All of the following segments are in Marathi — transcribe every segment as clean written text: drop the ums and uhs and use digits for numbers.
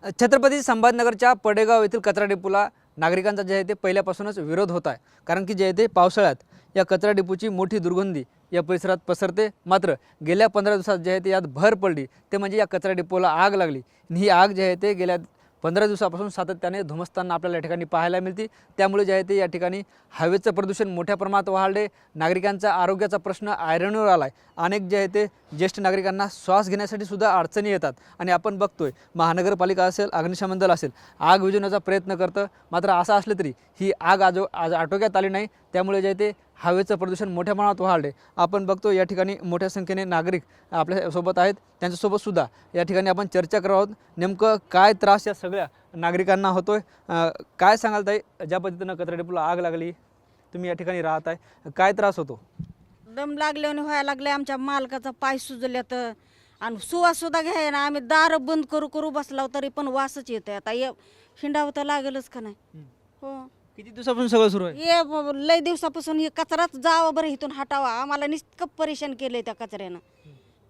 छत्रपती संभाजीनगरच्या पडेगाव येथील कचरा डेपोला नागरिकांचा जे आहे ते पहिल्यापासूनच विरोध होत आहे। कारण की जे आहे ते पावसाळ्यात या कचरा डेपोची मोठी दुर्गंधी या परिसरात पसरते। मात्र गेल्या 15 दिवसात जे आहे ते यात भर पडली ते म्हणजे या कचरा डेपोला आग लागली। ही आग जे आहे ते गेल्या 15 दिवसापासून सातत्याने धुमसताना आपल्याला या ठिकाणी पाहायला मिळते। त्यामुळे जे आहे ते या ठिकाणी हवेचं प्रदूषण मोठ्या प्रमाणात वाढले। नागरिकांचा आरोग्याचा प्रश्न ऐरणीवर आला आहे। अनेक जे आहे ते ज्येष्ठ नागरिकांना श्वास घेण्यासाठी सुद्धा अडचणी येतात आणि आपण बघतोय महानगरपालिका असेल अग्निशमन दल असेल आग विझवण्याचा प्रयत्न करतं। मात्र असं असलं तरी ही आग आज आटोक्यात आली नाही। त्यामुळे जे आहे ते हवेचं प्रदूषण मोठ्या प्रमाणात वाढले। आपण बघतो या ठिकाणी मोठ्या संख्येने नागरिक आपल्यासोबत आहेत। त्यांच्यासोबत सुद्धा या ठिकाणी आपण चर्चा करत आहोत। नेमकं काय त्रास या सगळ्या नागरिकांना होतोय, काय सांगाल ताई? ज्या पद्धतीनं कचरा डेपोला आग लागली, तुम्ही या ठिकाणी राहत आहे, काय त्रास होतो? दम लागल्याने व्हायला लागले। आमच्या मालकाचा पाय सुजल्यात आणि सुवास सुद्धा घ्यायना। आम्ही दार बंद करू करू बसलाव तरी पण वासच येते। आता ये हिंडावं तर लागेलच का नाही? हो, किती दिवसापासून सगळं सुरू आहे? लय दिवसापासून हे कचराच जावं बरं इथून हटावा। आम्हाला निष्कप परेशान केले त्या कचऱ्यानं।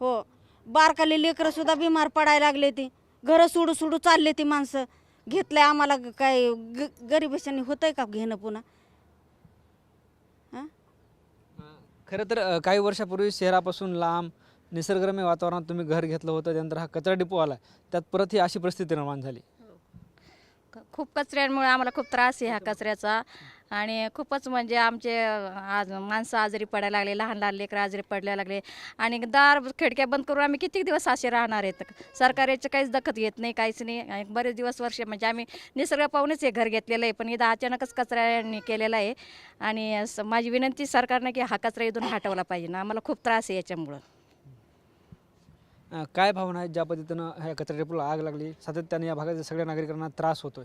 हो, बारकाले लेकरं सुद्धा बिमार पडायला लागले। ती घरं सोडू सोडू चालले ती माणसं। घेतलंय आम्हाला काय गरिबीशाने होतंय का घेणं पुन्हा? खरं तर काही वर्षापूर्वी शहरापासून लांब निसर्गरम्य वातावरणात तुम्ही घर घेतलं होतं, त्यानंतर हा कचरा डेपो आला, त्यात परत ही अशी परिस्थिती निर्माण झाली। खूप कचऱ्यांमुळे आम्हाला खूप त्रास आहे ह्या कचऱ्याचा आणि खूपच म्हणजे आमचे आज माणसं आजारी पडायला लागले, लहान लहान लेकरं आजारी पडायला लागले आणि दार खिडक्या बंद करून आम्ही किती दिवस असे राहणार आहेत? सरकार याचं काहीच दखत घेत नाही, काहीच नाही। आणि बरेच वर्ष म्हणजे आम्ही निसर्ग पाहूनच हे घर घेतलेलं आहे, पण इथं अचानकच कचऱ्याने केलेला आहे। आणि माझी विनंती सरकारने की हा कचरा इथून हटवला पाहिजे ना, आम्हाला खूप त्रास आहे याच्यामुळं। काय भावना आहेत ज्या पद्धतीनं ह्या कचरा डेपोला आग लागली, सातत्याने या भागातील सगळ्या नागरिकांना त्रास होतोय?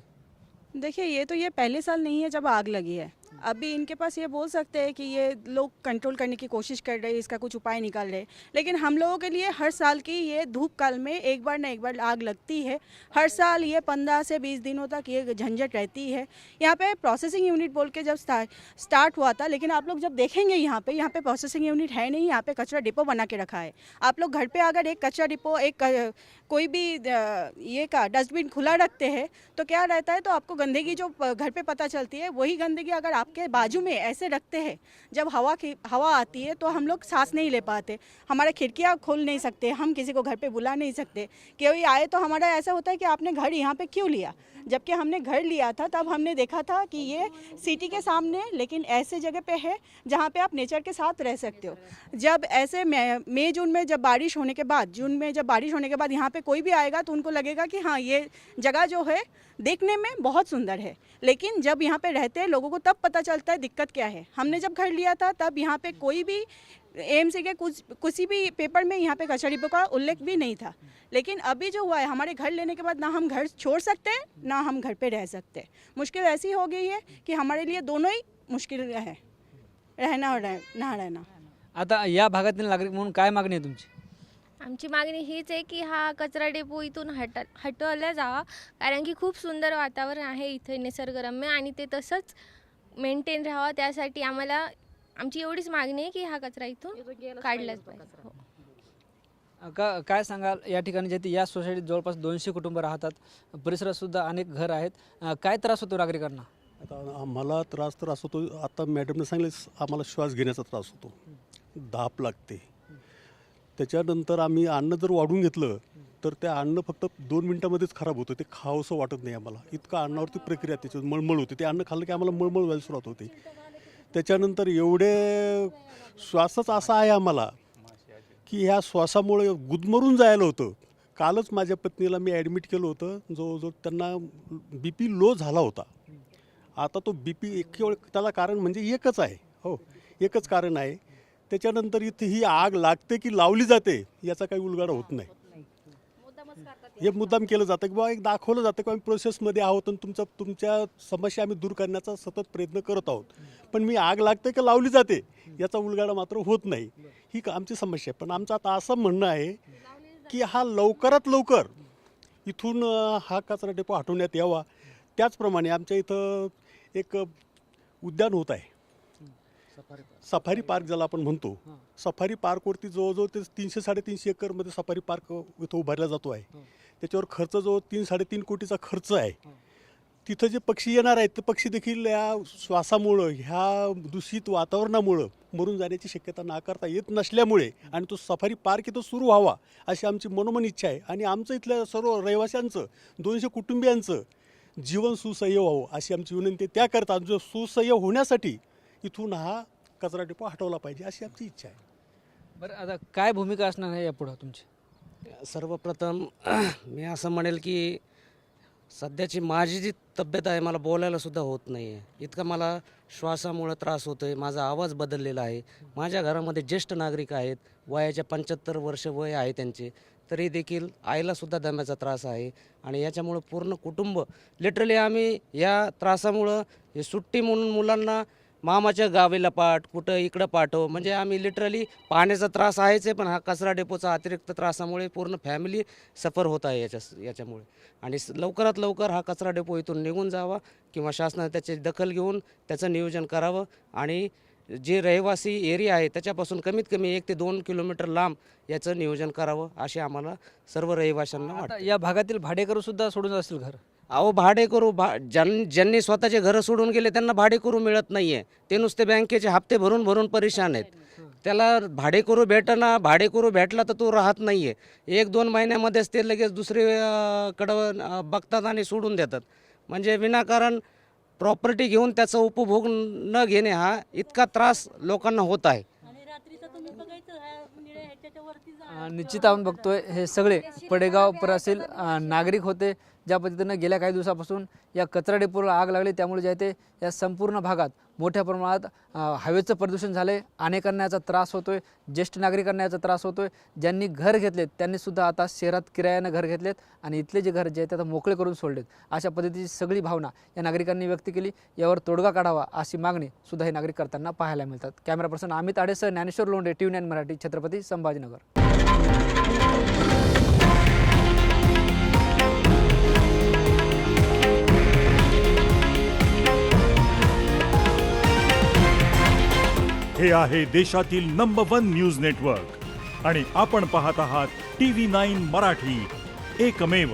देखिए, ये तो ये पहले साल नहीं है जब आग लगी है। अभी इनके पास ये बोल सकते हैं कि ये लोग कंट्रोल करने की कोशिश कर रहे हैं, इसका कुछ उपाय निकाल रहे हैं, लेकिन हम लोगों के लिए हर साल की ये धूप काल में एक बार ना एक बार आग लगती है। हर साल ये 15 से 20 दिनों तक ये झंझट रहती है। यहाँ पे प्रोसेसिंग यूनिट बोल के जब स्टार्ट हुआ था, लेकिन आप लोग जब देखेंगे यहाँ पे प्रोसेसिंग यूनिट है नहीं, यहाँ पे कचरा डिपो बना के रखा है। आप लोग घर पे अगर एक कचरा डिपो कोई भी ये का डस्टबिन खुला रखते हैं तो क्या रहता है, तो आपको गंदगी जो घर पे पता चलती है, वही गंदगी अगर आपके बाजू में ऐसे रखते हैं, जब हवा आती है तो हम लोग सांस नहीं ले पाते, हमारे खिड़कियाँ खोल नहीं सकते, हम किसी को घर पे बुला नहीं सकते। कोई आए तो हमारा ऐसा होता है कि आपने घर यहाँ पे क्यों लिया? जबकि हमने घर लिया था तब हमने देखा था कि ये सिटी के सामने, लेकिन ऐसे जगह पे है जहाँ पे आप नेचर के साथ रह सकते हो। जब ऐसे मई जून में जब बारिश होने के बाद यहाँ पे कोई भी आएगा तो उनको लगेगा कि हाँ, ये जगह जो है देखने में बहुत सुंदर है, लेकिन जब यहाँ पे रहते हैं लोगों को तब पता चलता है दिक्कत क्या है। हमने जब घर लिया था तब यहाँ पे कोई भी एएमसी के किसी भी पेपर में यहाँ पे कचरा डिपो का उल्लेख भी नहीं था। लेकिन अभी जो हुआ है, हमारे घर लेने के बाद ना हम घर छोड़ सकते हैं ना हम घर पे रह सकते हैं। मुश्किल ऐसी हो गई है कि हमारे लिए दोनों ही मुश्किल है, रहना और ना रहना। आता या भागातील नागरिक म्हणून काय मागणी आहे तुमची? आमची मागणी हीच आहे की हा कचरा डेपो इथून हटवला जावा, कारण की खूप सुंदर वातावरण आहे इथे निसर्गरम्य आणि ते तसंच मेंटेन राहावं। त्यासाठी आम्हाला आमची एवढीच मागणी आहे की हा कचरा इथून काढलाच पाहिजे। हो। काय सांगाल, या ठिकाणी जे या सोसायटीत जवळपास 200 कुटुंब राहतात, परिसरात सुद्धा अनेक घर आहेत, काय त्रास होतो नागरिकांना? आता आम्हाला त्रास तर असं होतो, आता मॅडमने सांगितलं आम्हाला श्वास घेण्याचा त्रास होतो, धाप लागते। त्याच्यानंतर आम्ही अन्न जर वाढून घेतलं तर ते अन्न फक्त 2 मिनिटामध्येच खराब होतं, ते खावंसं वाटत नाही आम्हाला, इतकं अन्नावरती प्रक्रिया त्याच्यात मळमळ होते। ते अन्न खाल्लं की आम्हाला मळमळ व्हायला सुरुवात होते। त्याच्यानंतर एवढे श्वासच असा आहे आम्हाला की ह्या श्वासामुळे गुदमरून जायला होतं। कालच माझ्या पत्नीला मी ॲडमिट केलं होतं, जवळजवळ त्यांना BP लो झाला होता। आता तो BP केवळ त्याला कारण म्हणजे एकच आहे, हो एकच कारण आहे। त्याच्यानंतर इथे ही आग लागते की लावली जाते याचा काही उलगडा होत नाही। हे मुद्दाम केलं जातं की बाबा एक दाखवलं जातं की आम्ही प्रोसेसमध्ये आहोत आणि तुमच्या समस्या आम्ही दूर करण्याचा सतत प्रयत्न करत आहोत, पण मी आग लागते की लावली जाते याचा उलगडा मात्र होत नाही। ही आमची समस्या आहे। पण आमचं आता असं म्हणणं आहे की हा लवकरात लवकर इथून हा कचरा डेपो हटवण्यात यावा। त्याचप्रमाणे आमच्या इथं एक उद्यान होत आहे, सफारी पार्क ज्याला आपण म्हणतो, सफारी पार्कवरती जवळजवळ ते 300-350 एकरमध्ये सफारी पार्क इथं उभारला जातो आहे। त्याच्यावर खर्च जो 3-3.5 कोटीचा खर्च आहे. तिथं जे पक्षी येणार आहेत ते पक्षी देखील या श्वासामुळं ह्या दूषित वातावरणामुळं मरून जाण्याची शक्यता नाकारता येत नसल्यामुळे आणि तो सफारी पार्क इथं सुरू व्हावा अशी आमची मनोमन इच्छा आहे. आणि आमचं इथल्या सर्व रहिवाशांचं 200 कुटुंबियांचं जीवन सुसह्य व्हावं अशी आमची विनंती आहे. त्याकरता जो सुसह्य होण्यासाठी इथून हा कचरा डेपो हटवला पाहिजे अशी आमची इच्छा आहे. बरं, आता काय भूमिका असणार आहे यापुढं तुमची? सर्वप्रथम मी असं म्हणेल की सध्याची माझी जी तब्येत आहे मला बोलायला सुद्धा होत नाही आहे. इतका मला श्वासामुळं त्रास होतो आहे. माझा आवाज बदललेला आहे. माझ्या घरामध्ये ज्येष्ठ नागरिक आहेत, वयाच्या 75 वर्ष वय आहे त्यांचे, तरी देखील आईलासुद्धा दम्याचा त्रास आहे. आणि याच्यामुळं पूर्ण कुटुंब लिटरली आम्ही या त्रासामुळं हे सुट्टी म्हणून मुलांना मामाच्या गावीला पाठ, कुठं इकडं पाठव, म्हणजे आम्ही लिटरली पाण्याचा त्रास आहेच आहे, पण हा कचरा डेपोचा अतिरिक्त त्रासामुळे पूर्ण फॅमिली सफर होत आहे याच्यामुळे. आणि लवकरात लवकर हा कचरा डेपो इथून निघून जावा किंवा शासनाने त्याची दखल घेऊन त्याचं नियोजन करावं आणि जे रहिवासी एरिया आहे त्याच्यापासून कमीत कमी 1 ते 2 किलोमीटर लांब याचं नियोजन करावं असे आम्हाला सर्व रहिवाशांना वाटतं. आता या भागातील भाडेकरू सुद्धा सोडून असतील घर. अहो भाडेकरू ज्यांनी स्वतःचे घरं सोडून गेले त्यांना भाडेकरू मिळत नाही आहे. ते नुसते बँकेचे हप्ते भरून भरून परेशान आहेत. त्याला भाडेकरू भेटना, भाडेकरू भेटला तर तो राहत नाही आहे. 1-2 महिन्यामध्येच ते लगेच दुसरीकडं बघतात आणि सोडून देतात. म्हणजे विनाकारण प्रॉपर्टी घेऊन त्याचा उपभोग न घेणे हा इतका त्रास लोकांना होत आहे. निश्चित आपण बघतोय हे सगळे पडेगाव परासील नागरिक होते. ज्या पद्धतीनं गेल्या काही दिवसापासून या कचरा डेपोला आग लागली, त्यामुळे जे आहे ते या संपूर्ण भागात मोठ्या प्रमाणात हवेचं प्रदूषण झाले. अनेकांना याचा त्रास होतोय, ज्येष्ठ नागरिकांना याचा त्रास होतोय. ज्यांनी घर घेतलेत त्यांनी सुद्धा आता शहरात किरायानं घर घेतलेत आणि इथले जे घर जे आहेत ते आता मोकळे करून सोडलेत. अशा पद्धतीची सगळी भावना या नागरिकांनी व्यक्त केली. यावर तोडगा काढावा अशी मागणी सुद्धा हे नागरिक करताना पाहायला मिळतात. कॅमेरा पर्सन अमित आडेसह ज्ञानेश्वर लोंढे, TV9 मराठी, छत्रपती संभाजीनगर. हे आहे देशातील नंबर 1 न्यूज नेटवर्क आणि आपण पाहत आहात TV9 मराठी, एकमेव.